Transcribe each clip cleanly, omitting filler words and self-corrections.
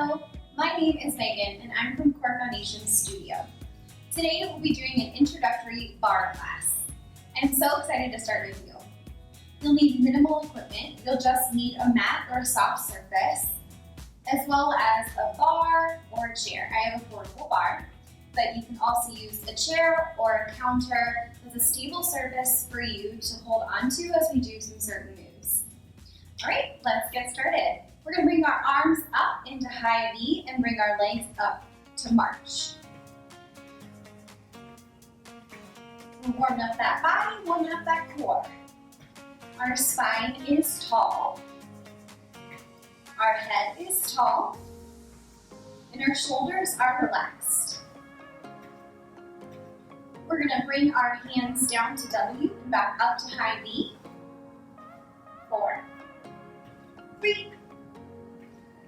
Hello, my name is Megan and I'm from Core Foundation Studio. Today we'll be doing an introductory barre class. I'm so excited to start with you. You'll need minimal equipment. You'll just need a mat or a soft surface, as well as a bar or a chair. I have a portable bar, but you can also use a chair or a counter with a stable surface for you to hold onto as we do some certain moves. All right, let's get started. We're going to bring our arms up into high V and bring our legs up to march. We're warming up that body, warming up that core. Our spine is tall. Our head is tall. And our shoulders are relaxed. We're going to bring our hands down to W and back up to high V. 4, 3,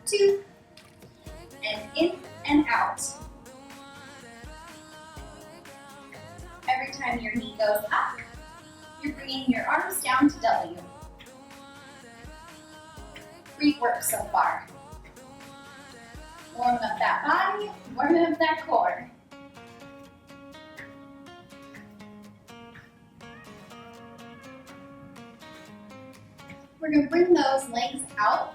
2, and in and out. Every time your knee goes up, you're bringing your arms down to W. Great work so far. Warming up that body, warming up that core. We're going to bring those legs out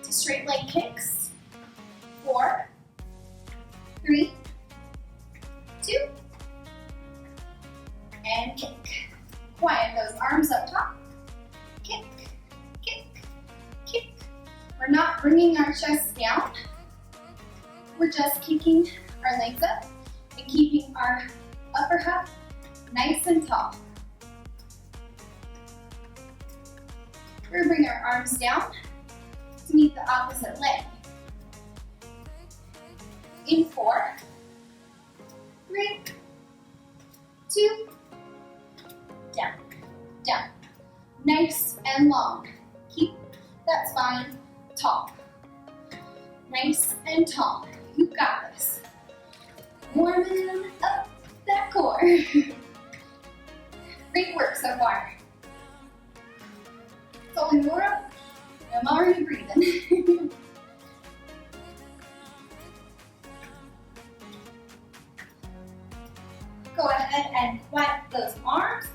to straight leg kicks. 4, 3, 2, and kick. Quiet those arms up top. Kick, kick, kick. We're not bringing our chest down. We're just kicking our legs up and keeping our upper half nice and tall. We're going to bring our arms down to meet the opposite leg. In 4, 3, 2, down, down. Nice and long. Keep that spine tall. Nice and tall. You got this. Warming up that core. Great work so far. It's only more up. I'm already breathing. Go ahead and quiet those arms.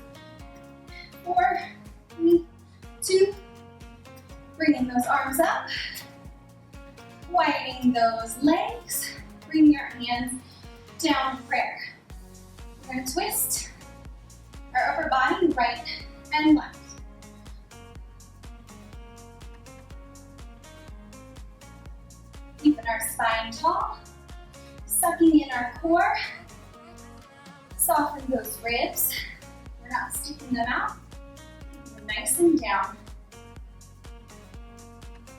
4, 3, 2. Bringing those arms up. Quieting those legs. Bring your hands down to prayer. We're going to twist our upper body right and left. Keeping our spine tall. Sucking in our core. Soften those ribs. We're not sticking them out. Keep them nice and down.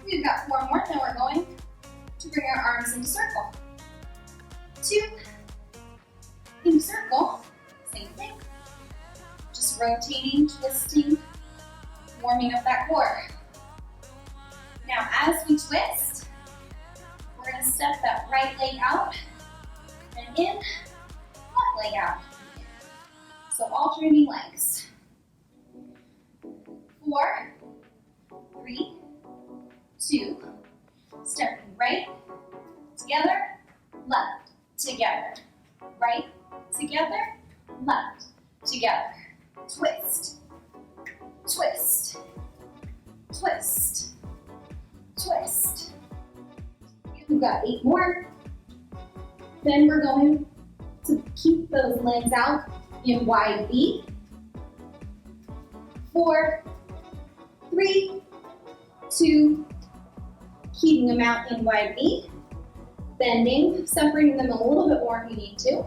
We've got 4 more, then we're going to bring our arms into circle. 2, in circle, same thing. Just rotating, twisting, warming up that core. Now as we twist, we're going to step that right leg out and in, left leg out. So alternating legs. 4, 3, 2, stepping right, together, left, together. Right, together, left, together. Twist, twist, twist, twist. We've got 8 more. Then we're going to keep those legs out in wide V. 4, 3, 2, keeping them out in wide V. Bending, separating them a little bit more if you need to.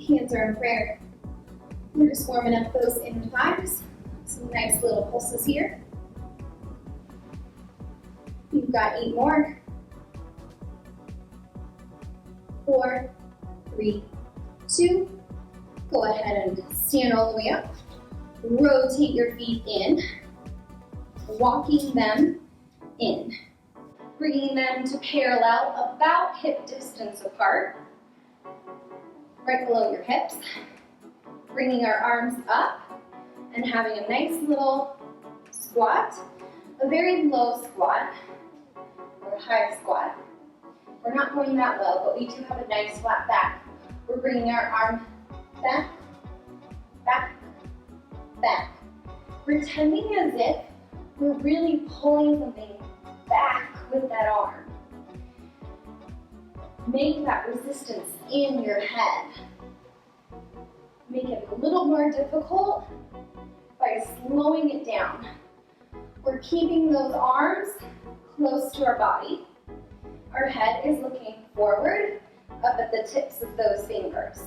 Hands are in prayer. We're just warming up those inner thighs. Some nice little pulses here. You've got 8 more. 4, 3, 2. Go ahead and stand all the way up. Rotate your feet in. Walking them in. Bringing them to parallel about hip distance apart. Right below your hips. Bringing our arms up and having a nice little squat. A very low squat. We're high squat. We're not going that low, but we do have a nice flat back. We're bringing our arm back, back, back. Pretending as if we're really pulling something back with that arm. Make that resistance in your head. Make it a little more difficult by slowing it down. We're keeping those arms close to our body. Our head is looking forward, up at the tips of those fingers.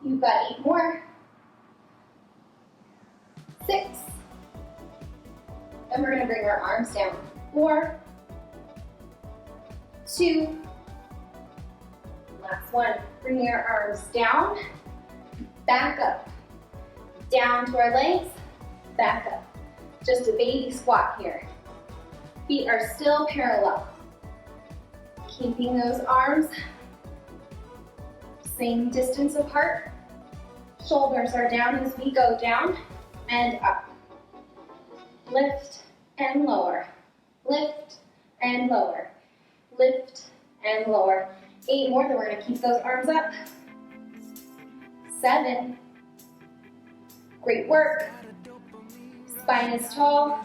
You've got 8 more. 6. And we're going to bring our arms down. 4, 2, last one. Bringing our arms down, back up, down to our legs, back up. Just a baby squat here. Feet are still parallel. Keeping those arms same distance apart. Shoulders are down as we go down and up. Lift and lower. Lift and lower. Lift and lower. 8 more, then we're going to keep those arms up. 7. Great work. Spine is tall,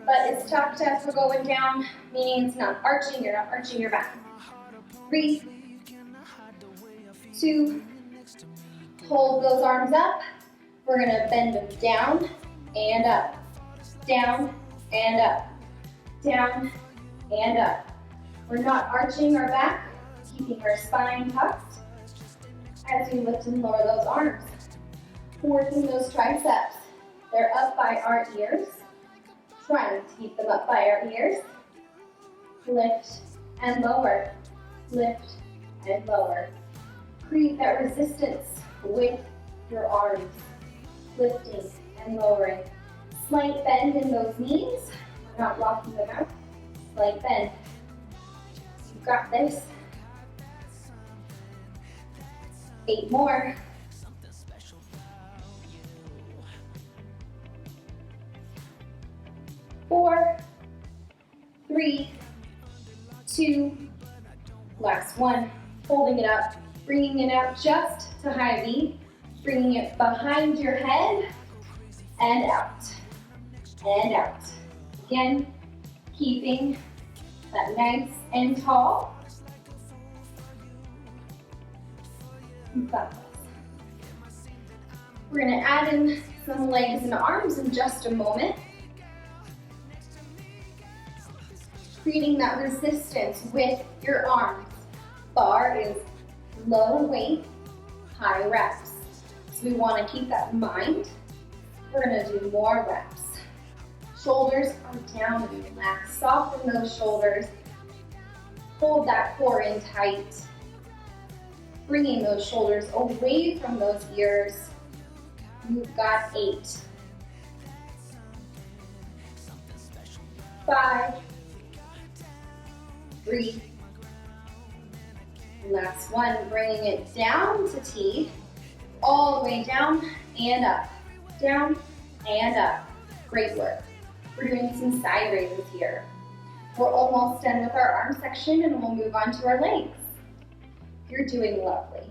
butt is tucked as we're going down, meaning it's not arching, you're not arching your back. 3, 2, hold those arms up. We're going to bend them down and up, down and up, down and up. We're not arching our back, keeping our spine tucked as we lift and lower those arms. Working those triceps. They're up by our ears. Trying to keep them up by our ears. Lift and lower. Lift and lower. Create that resistance with your arms. Lifting and lowering. Slight bend in those knees. We're not locking them out. Slight bend. You've got this. 8 more. 4, 3, 2, last one. Holding it up, bringing it out just to high V, bringing it behind your head, and out, and out. Again, keeping that nice and tall. You've got this. We're going to add in some legs and arms in just a moment. Creating that resistance with your arms. Bar is low weight, high reps. So we want to keep that in mind. We're going to do more reps. Shoulders are down and relax. Soften those shoulders. Hold that core in tight. Bringing those shoulders away from those ears. You've got 8. 5. 3. Last one, bringing it down to T, all the way down and up, down and up. Great work. We're doing some side raises here. We're almost done with our arm section and we'll move on to our legs. You're doing lovely.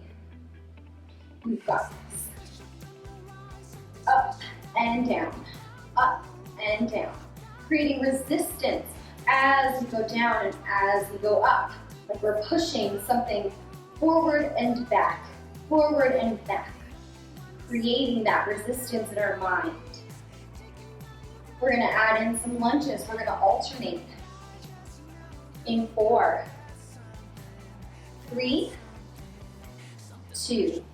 You've got this. Up and down, up and down. Creating resistance as you go down and as you go up. Like we're pushing something forward and back, forward and back. Creating that resistance in our mind. We're going to add in some lunges. We're going to alternate. In 4, 3, 2,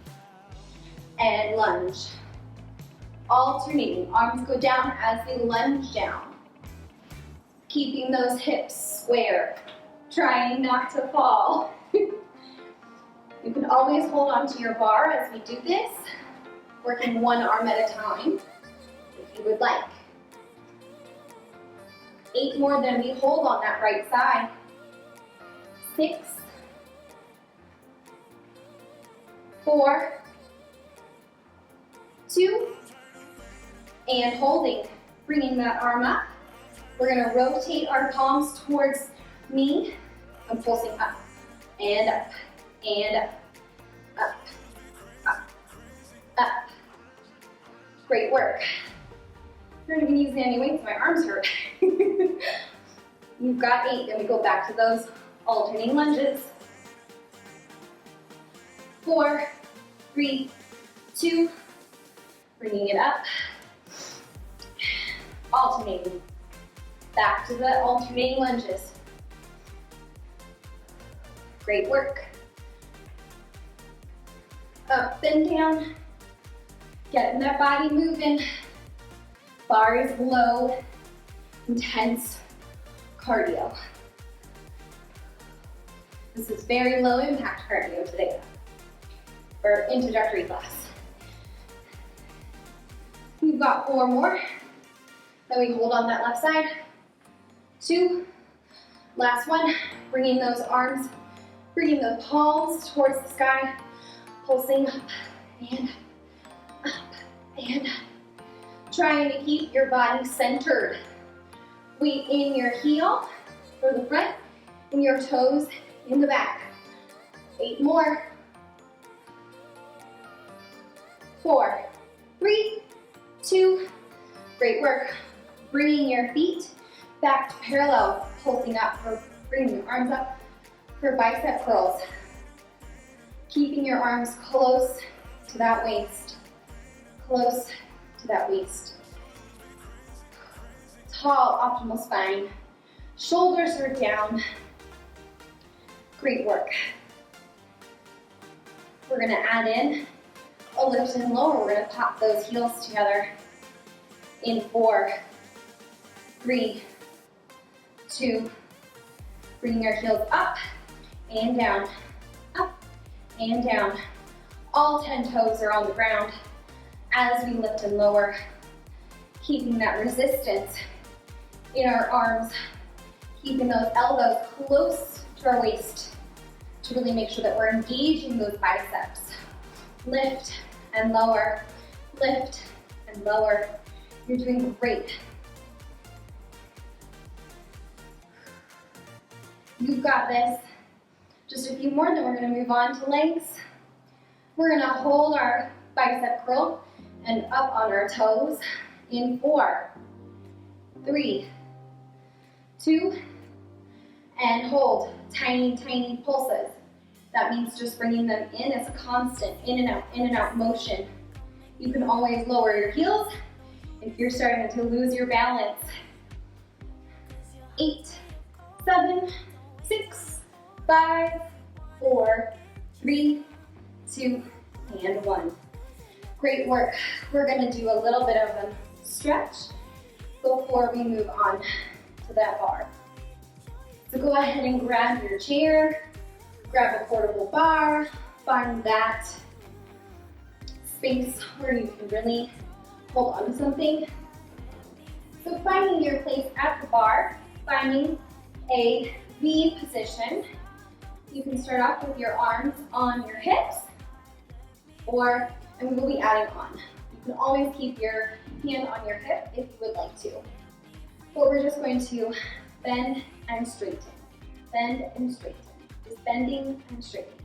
and lunge. Alternating, arms go down as they lunge down. Keeping those hips square, trying not to fall. You can always hold onto your bar as we do this, working one arm at a time, if you would like. 8 more, then we hold on that right side. 6, 4, 2, and holding, bringing that arm up, We're gonna rotate our palms towards me and pulsing up and up and up, up, up, up. Great work. I'm not even using any weights, my arms hurt. You've got 8, then we go back to those alternating lunges. 4, 3, 2, bringing it up. Alternating. Back to the alternating lunges. Great work. Up and down. Getting that body moving. Barre is low, intense cardio. This is very low impact cardio today, or introductory class. We've got 4 more. Then we hold on that left side. 2, last one. Bringing those arms, bringing the palms towards the sky, pulsing up and up and up. Trying to keep your body centered. Weight in your heel for the front and your toes in the back. 8 more. 4, 3, 2, great work. Bringing your feet back to parallel, pulsing up, or bringing your arms up for bicep curls. Keeping your arms close to that waist. Close to that waist. Tall, optimal spine. Shoulders are down. Great work. We're gonna add in a lift and lower. We're gonna pop those heels together in 4, 3, 2, bringing our heels up and down, up and down. All 10 toes are on the ground as we lift and lower, keeping that resistance in our arms, keeping those elbows close to our waist to really make sure that we're engaging those biceps. Lift and lower, lift and lower. You're doing great. You've got this. Just a few more, then we're gonna move on to legs. We're gonna hold our bicep curl and up on our toes in 4, 3, 2, and hold. Tiny, tiny pulses. That means just bringing them in as a constant, in and out motion. You can always lower your heels if you're starting to lose your balance. 8, 7, 6, 5, 4, 3, 2, and 1. Great work. We're gonna do a little bit of a stretch before we move on to that bar. So go ahead and grab your chair, grab a portable bar, find that space where you can really hold on to something. So finding your place at the bar, finding a V position. You can start off with your arms on your hips, and we will be adding on. You can always keep your hand on your hip if you would like to. But we're just going to bend and straighten. Bend and straighten. Just bending and straightening.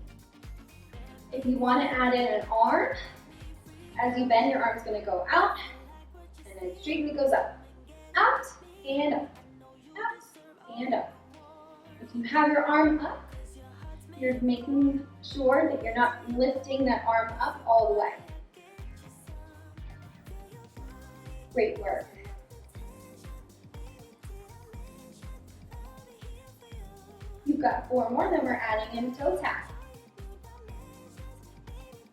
If you want to add in an arm, as you bend, your arm's going to go out, and then straighten it goes up. Out and up. Out and up. If you have your arm up, you're making sure that you're not lifting that arm up all the way. Great work. You've got 4 more, then we're adding in a toe tap.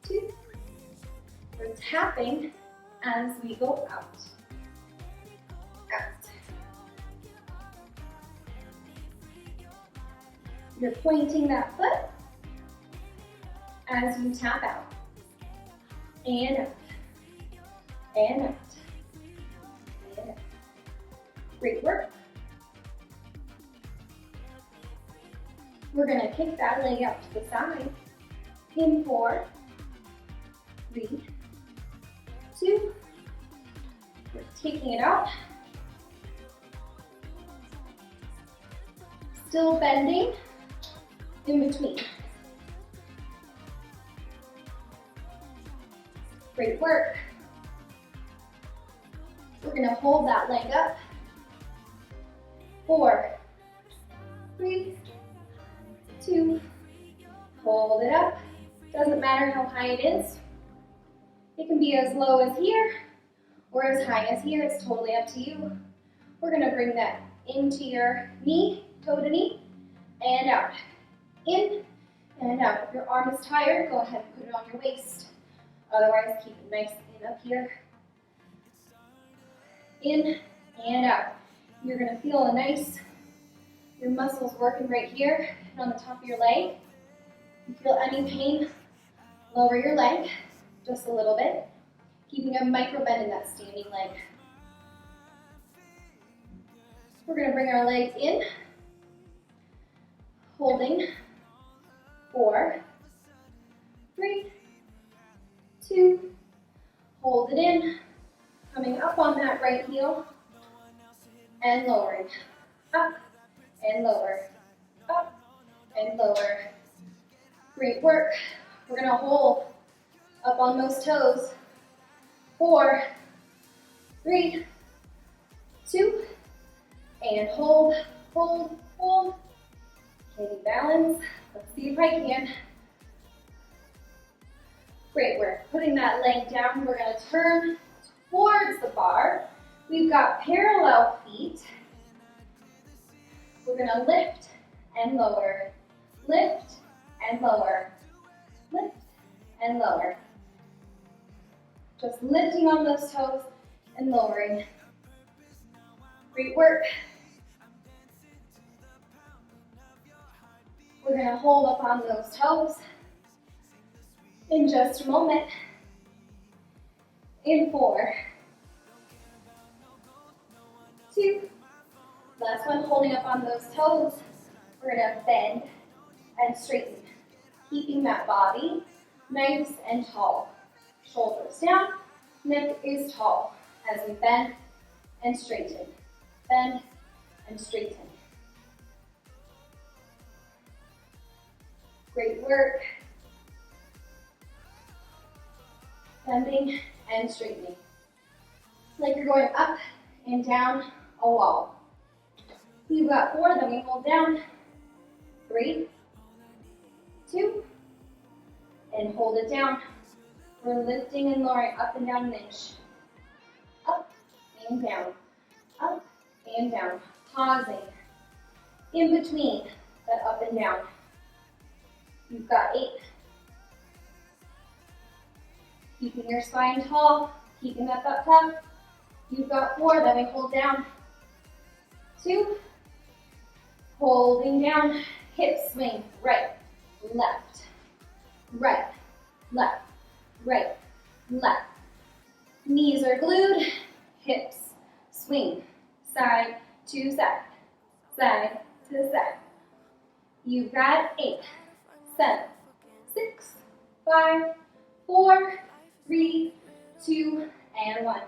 2. We're tapping as we go out. Out. You're pointing that foot as you tap out. And out. And out. And out. Great work. We're going to kick that leg out to the side in 4, 3, 2. We're taking it out. Still bending in between. Great work. We're gonna hold that leg up. 4, 3, 2, hold it up. Doesn't matter how high it is. It can be as low as here or as high as here. It's totally up to you. We're gonna bring that into your knee, toe to knee, and out. In and out. If your arm is tired, go ahead and put it on your waist. Otherwise, keep it nice and up here. In and out. You're gonna feel a nice, your muscles working right here and on the top of your leg. If you feel any pain, lower your leg just a little bit, keeping a micro bend in that standing leg. We're gonna bring our legs in, holding. 4, 3, 2, hold it in, coming up on that right heel, and lowering, up and lower, up and lower. Great work. We're gonna hold up on those toes. 4, 3, 2, and hold, hold, hold. Can you balance? Let's see if I can. Great work. Putting that leg down, we're gonna turn towards the bar. We've got parallel feet. We're gonna lift and lower, lift and lower, lift and lower. Just lifting on those toes and lowering. Great work. We're gonna hold up on those toes in just a moment. In 4, 2, last one, holding up on those toes. We're gonna bend and straighten, keeping that body nice and tall. Shoulders down, neck is tall as we bend and straighten. Bend and straighten. Great work. Bending and straightening. Like you're going up and down a wall. You've got 4, then we hold down. 3, 2, and hold it down. We're lifting and lowering up and down an inch. Up and down, up and down. Pausing in between that up and down. You've got 8. Keeping your spine tall, keeping that butt tucked. You've got 4, then we hold down. 2, holding down, hips swing, right, left, right, left, right, left. Knees are glued, hips swing, side to side, side to side. You've got 8, 7, 6, 5, 4, 3, 2, and 1.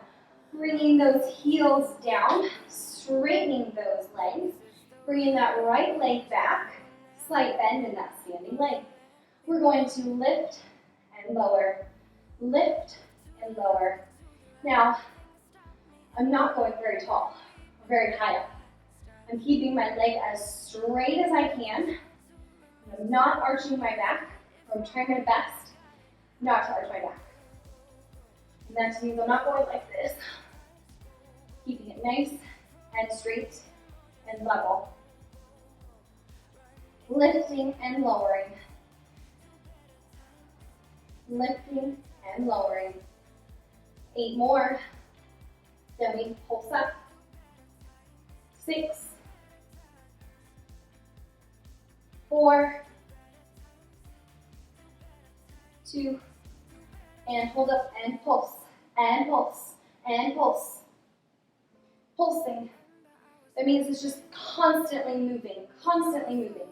Bringing those heels down, straightening those legs, bringing that right leg back, slight bend in that standing leg. We're going to lift and lower, lift and lower. Now, I'm not going very tall, or very high up. I'm keeping my leg as straight as I can. I'm not arching my back. I'm trying my best not to arch my back. And that means I'm not going like this. Keeping it nice and straight and level. Lifting and lowering. Lifting and lowering. 8 more. Then we pulse up. 6, 4, 2, and hold up and pulse, and pulse, and pulse. Pulsing. That means it's just constantly moving, constantly moving.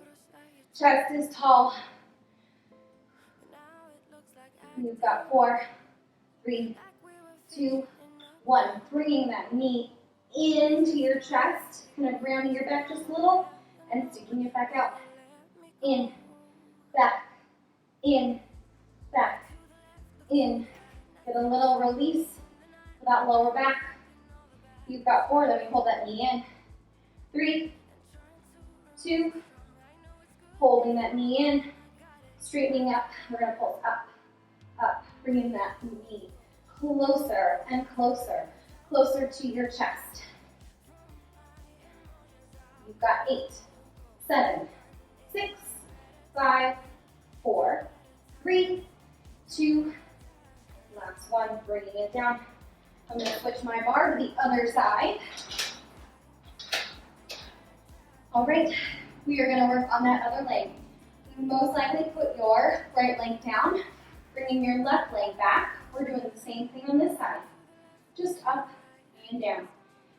Chest is tall. You've got 4, 3, 2, 1. Bringing that knee into your chest, kind of rounding your back just a little, and sticking it back out. In, back, in, back, in. Get a little release for that lower back. You've got 4, then we hold that knee in. 3, 2, holding that knee in, straightening up. We're gonna pull up, up, bringing that knee closer and closer, closer to your chest. You've got 8, 7, 6, 5, 4, 3, 2, last one, bringing it down. I'm gonna switch my bar to the other side. All right, we are gonna work on that other leg. You most likely put your right leg down, bringing your left leg back. We're doing the same thing on this side. Just up and down.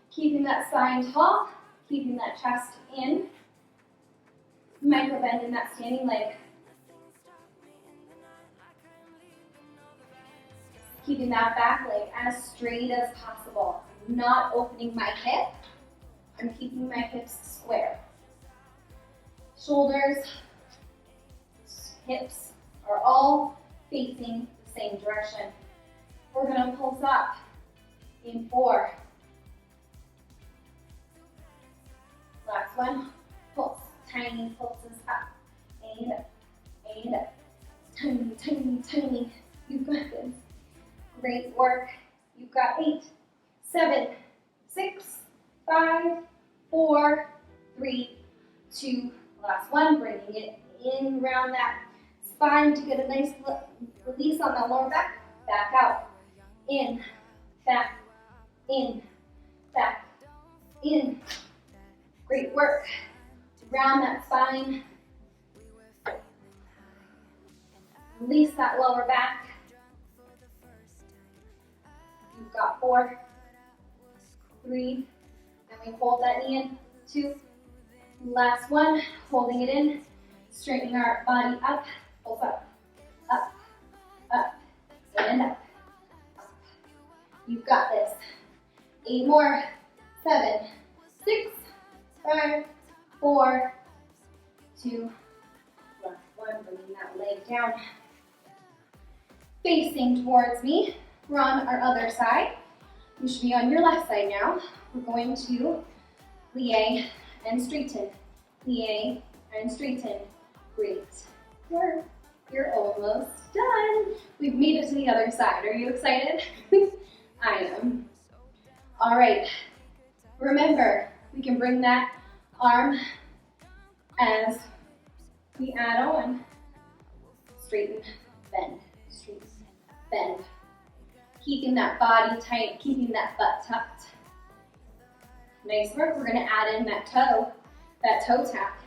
Keeping that spine tall, keeping that chest in. Micro bend in that standing leg. Keeping that back leg as straight as possible. I'm not opening my hip. I'm keeping my hips square. Shoulders, hips are all facing the same direction. We're gonna pulse up in 4. Last one, pulse, tiny pulses up and up and up. Tiny, tiny, tiny. You've got this. Great work. You've got 8, 7, 6, 5, 4, 3, 2, last one. Bringing it in around that spine to get a nice release on that lower back. Back out. In, back, in, back, in. Great work. Round that spine. Release that lower back. You've got 4, 3, and we hold that knee in. 2, last one, holding it in, straightening our body up, pulse up, up, up, and up, up. You've got this. 8 more, 7, 6, 5, 4, 2, last one, bringing that leg down. Facing towards me. We're on our other side. You should be on your left side now. We're going to plie and straighten. Plie and straighten. Great work. You're almost done. We've made it to the other side. Are you excited? I am. All right. Remember, we can bring that arm as we add on. Straighten, bend, straighten, bend. Keeping that body tight, keeping that butt tucked. Nice work. We're gonna add in that toe tap.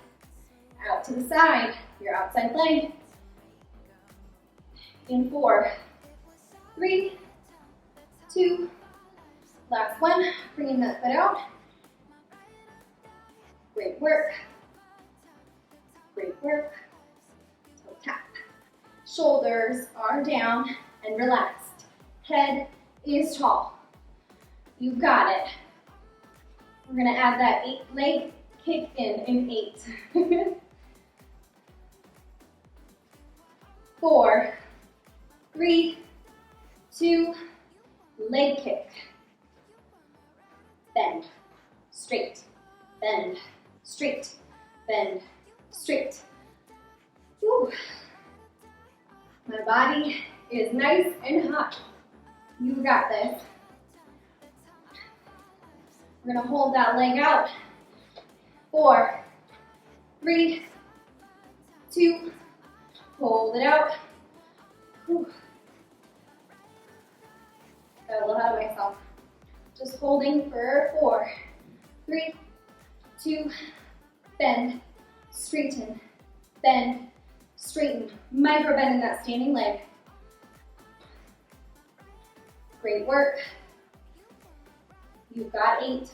Out to the side, your outside leg. In 4, 3, 2, last one. Bringing that foot out. Great work. Great work. Toe tap. Shoulders are down and relaxed. Head is tall. You've got it. We're gonna add that 8-leg kick in 8. 4, 3, 2, leg kick. Bend, straight, bend, straight, bend, straight. Whew. My body is nice and hot. You got this. We're gonna hold that leg out. 4, 3, 2, hold it out. Whew. Got a little ahead of myself. Just holding for 4, 3, 2, bend, straighten, bend, straighten. Micro bend in that standing leg. Great work. You've got 8,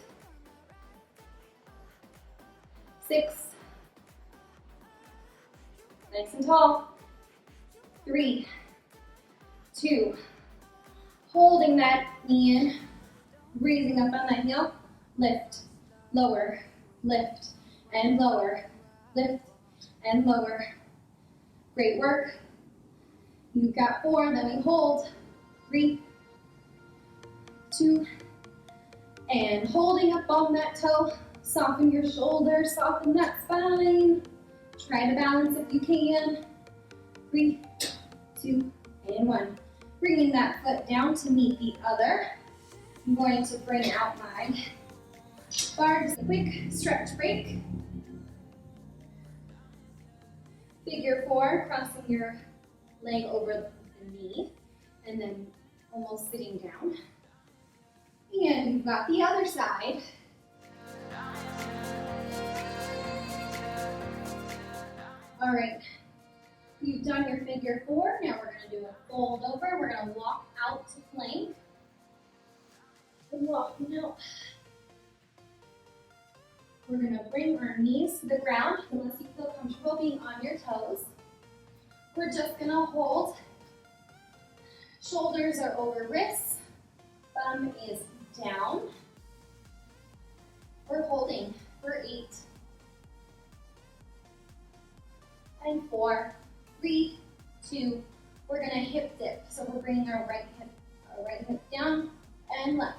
6, nice and tall, 3, 2, holding that knee in, raising up on that heel, lift, lower, lift, and lower. Lift and lower. Great work. You've got 4, then we hold. 3, 2, and holding up on that toe. Soften your shoulders, soften that spine. Try to balance if you can. 3, 2, and 1. Bringing that foot down to meet the other. I'm going to bring out my bar, just a quick stretch break. Figure 4, crossing your leg over the knee, and then almost sitting down. And you've got the other side. All right, you've done your figure 4. Now we're going to do a fold over. We're going to walk out to plank. Walking out. We're going to bring our knees to the ground unless you feel comfortable being on your toes. We're just going to hold. Shoulders are over wrists. Thumb is down. We're holding for 8 and 4, 3, 2. We're going to hip dip. So we're bringing our right hip down and left.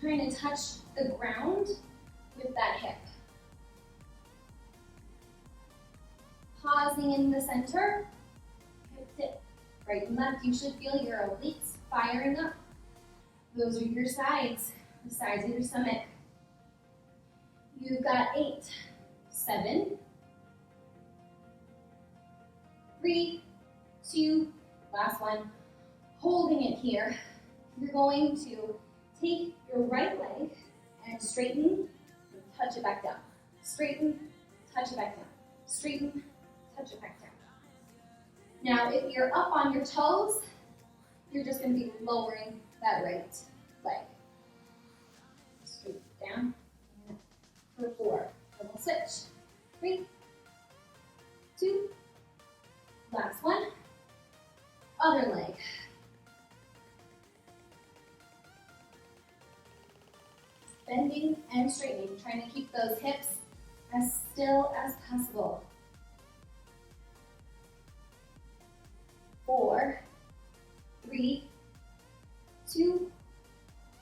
Trying to touch the ground with that hip. Pausing in the center. Hip dip. Right and left. You should feel your obliques firing up. Those are your sides, the sides of your stomach. You've got 8, 7, 3, 2, last one. Holding it here. You're going to take your right leg and straighten, and touch it back down. Straighten, touch it back down. Straighten, touch it back down. Now, if you're up on your toes, you're just going to be lowering that right leg. Straight down. For 4. Then we'll switch. 3, 2, last one. Other leg. Bending and straightening, trying to keep those hips as still as possible. 4, 3, 2,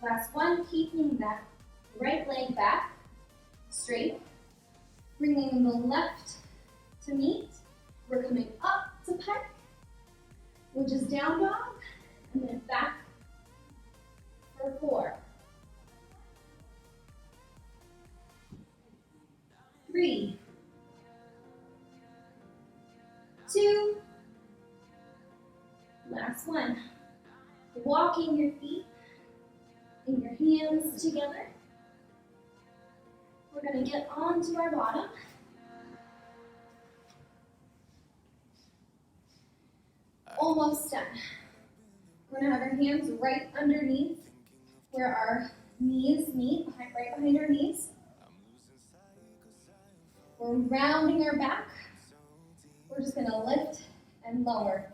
last one, keeping that right leg back, straight, bringing the left to meet. We're coming up to pike, which is down dog, and then back for 4, 3, 2, last one. Walking your feet and your hands together. We're going to get onto our bottom. Almost done. We're going to have our hands right underneath where our knees meet, right behind our knees. We're rounding our back. We're just going to lift and lower.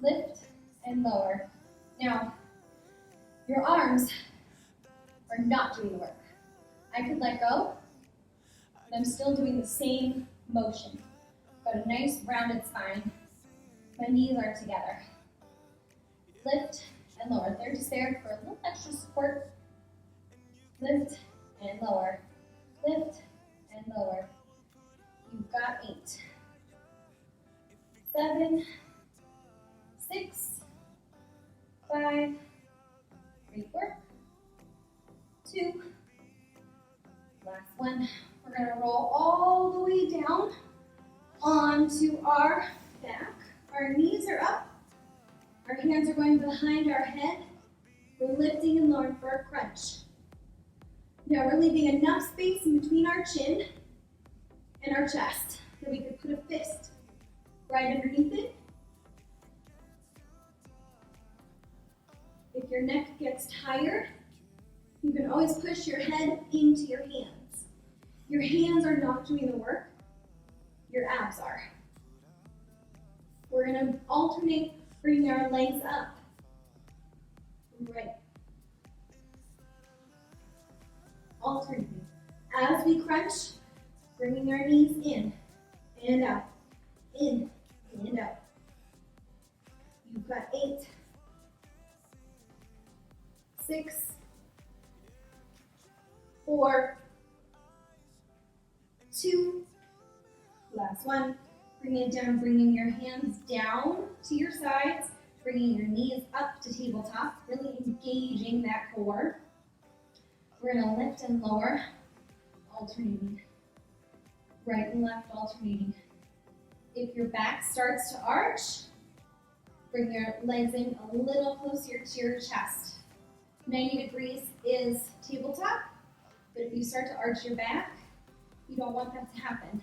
Lift and lower. Now, your arms are not doing the work. I could let go, but I'm still doing the same motion. Got a nice rounded spine. My knees are together. Lift and lower. They're just there for a little extra support. Lift and lower. Lift and lower. You've got 8, 7, 6, 5, 3, 4, 2, last one. We're going to roll all the way down onto our back. Our knees are up. Our hands are going behind our head. We're lifting and lowering for a crunch. Now we're leaving enough space in between our chin and our chest that we could put a fist right underneath it. If your neck gets tired, you can always push your head into your hands. Your hands are not doing the work, your abs are. We're going to alternate bringing our legs up. Right. Alternating. As we crunch, bringing our knees in and out, in and out. You've got 8, 6, 4, 2, last one. Bring it down, bringing your hands down to your sides, bringing your knees up to tabletop, really engaging that core. We're gonna lift and lower, alternating. Right and left alternating. If your back starts to arch, bring your legs in a little closer to your chest. 90 degrees is tabletop, but if you start to arch your back, you don't want that to happen.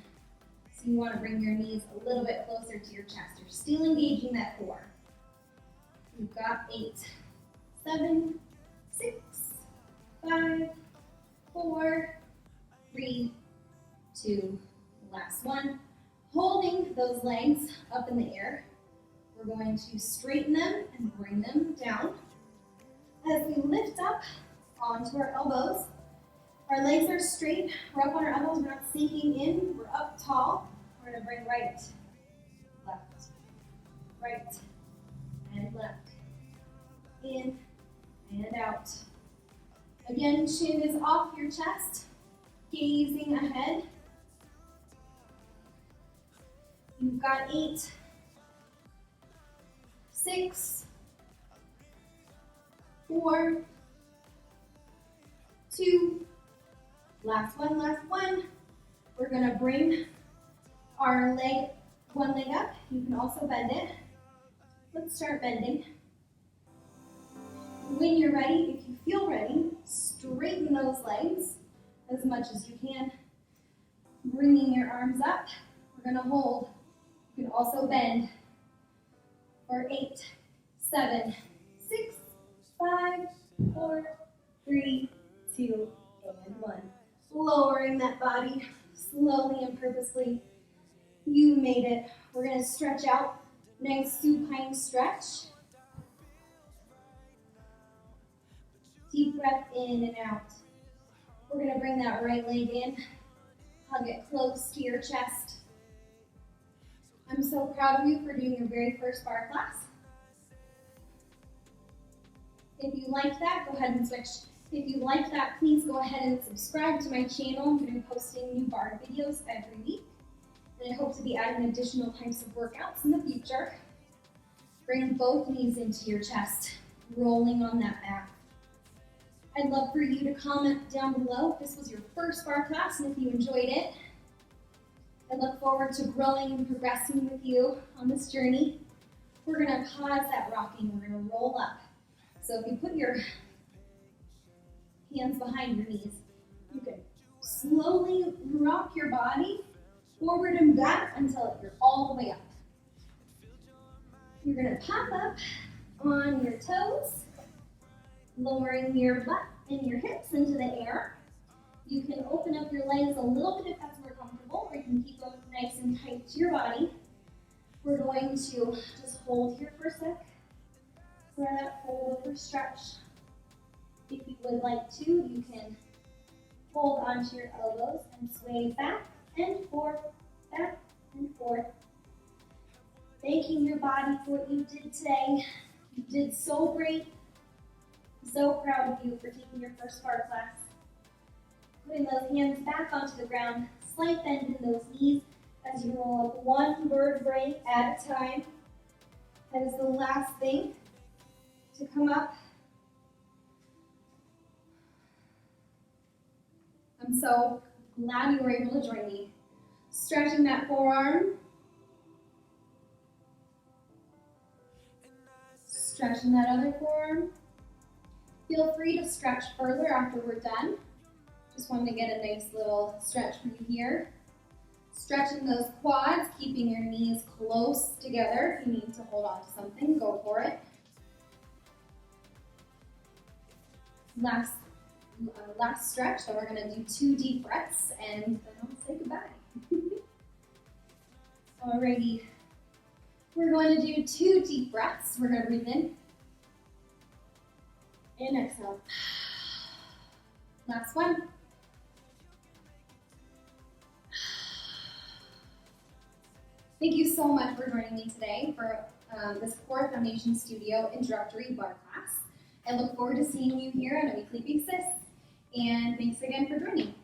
So you want to bring your knees a little bit closer to your chest. You're still engaging that core. You've got 8, 7, 6, 5, 4, 3, 2, last one. Holding those legs up in the air, we're going to straighten them and bring them down. As we lift up onto our elbows, our legs are straight, we're up on our elbows, we're not sinking in, we're up tall. We're gonna bring right, and left, in and out. Again, chin is off your chest, gazing ahead. You've got 8, 6, 4, 2, last one. We're gonna bring our one leg up. You can also bend it. Let's start bending. When you're ready, if you feel ready, straighten those legs as much as you can. Bringing your arms up. We're gonna hold. You can also bend for 8, 7, 6, 5, 4, 3, 2, and 1. Lowering that body slowly and purposefully. You made it. We're going to stretch out. Nice supine stretch. Deep breath in and out. We're going to bring that right leg in. Hug it close to your chest. I'm so proud of you for doing your very first barre class. If you liked that, go ahead and switch. If you liked that, please go ahead and subscribe to my channel. I'm going to be posting new barre videos every week. And I hope to be adding additional types of workouts in the future. Bring both knees into your chest, rolling on that back. I'd love for you to comment down below if this was your first barre class and if you enjoyed it. I look forward to growing and progressing with you on this journey. We're going to pause that rocking. We're going to roll up. So if you put your hands behind your knees, you can slowly rock your body forward and back until you're all the way up. You're going to pop up on your toes, lowering your butt and your hips into the air. You can open up your legs a little bit if that's more comfortable, or you can keep them nice and tight to your body. We're going to just hold here for a sec for that fold over stretch. If you would like to, you can hold onto your elbows and sway back and forth, back and forth. Thanking your body for what you did today. You did so great. I'm so proud of you for taking your first barre class. Putting those hands back onto the ground, slight bend in those knees as you roll up one vertebrae at a time. That is the last thing to come up. I'm so glad you were able to join me. Stretching that forearm. Stretching that other forearm. Feel free to stretch further after we're done. Just wanted to get a nice little stretch from you here. Stretching those quads, keeping your knees close together. If you need to hold on to something, go for it. Last stretch, so we're going to do 2 deep breaths and then I'll say goodbye. Alrighty, we're going to do 2 deep breaths. We're going to breathe in and exhale. Last one. Thank you so much for joining me today for this Core Foundation Studio introductory bar class. I look forward to seeing you here on a weekly basis, and thanks again for joining.